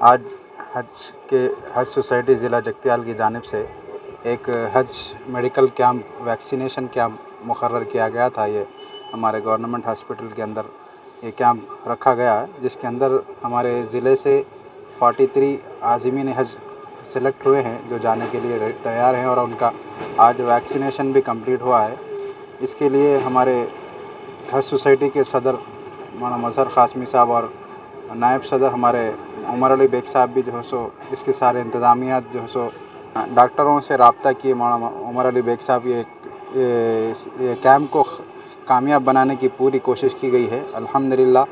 आज हज सोसाइटी ज़िला जगतियाल की जानिब से एक हज मेडिकल कैंप वैक्सीनेशन कैंप मुकर्रर किया गया था। ये हमारे गवर्नमेंट हॉस्पिटल के अंदर ये कैंप रखा गया है, जिसके अंदर हमारे ज़िले से 43 आज़मीन हज सेलेक्ट हुए हैं जो जाने के लिए तैयार हैं और उनका आज वैक्सीनेशन भी कंप्लीट हुआ है। इसके लिए हमारे हज सोसाइटी के सदर मौलाना मज़हर क़ासमी साहब और नायब सदर हमारे उमर अली बेग साहब भी जो है सो इसके सारे इंतज़ामियात जो है सो डॉक्टरों से रब्ता किए। मौलाना उमर अली बेग साहब ये कैंप को कामयाब बनाने की पूरी कोशिश की गई है। अल्हम्दुलिल्लाह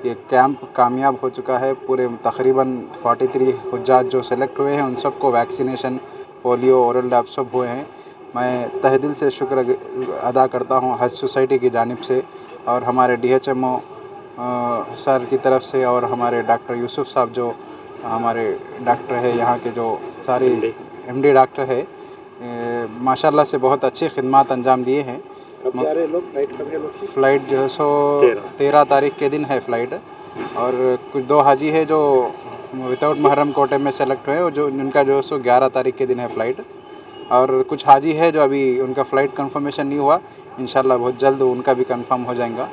ये कैंप कामयाब हो चुका है। पूरे तकरीबन 43 हुज्जाज जो सेलेक्ट हुए हैं उन सबको वैक्सीनेशन, पोलियो, ओरल डैप सब हुए हैं। मैं तहे दिल से शुक्र अदा करता हूँ हज सोसाइटी की जानिब से और हमारे DHMO सर की तरफ से और हमारे डॉक्टर यूसुफ साहब जो हमारे डॉक्टर है यहाँ के, जो सारे MD डॉक्टर है, माशाल्लाह से बहुत अच्छी खिदमत अंजाम दिए हैं। कब जा रहे लोग? फ्लाइट कब है लोग की? फ़्लाइट जो है सो 13 तारीख के दिन है फ़्लाइट। और कुछ 2 हाजी है जो विदाउट मुहर्रम कोटे में सेलेक्ट हुए और जो उनका जो है सो 11 तारीख के दिन है फ़्लाइट। और कुछ हाजी है जो अभी उनका फ़्लाइट कंफर्मेशन नहीं हुआ, इंशाल्लाह बहुत जल्द उनका भी कंफर्म हो जाएगा।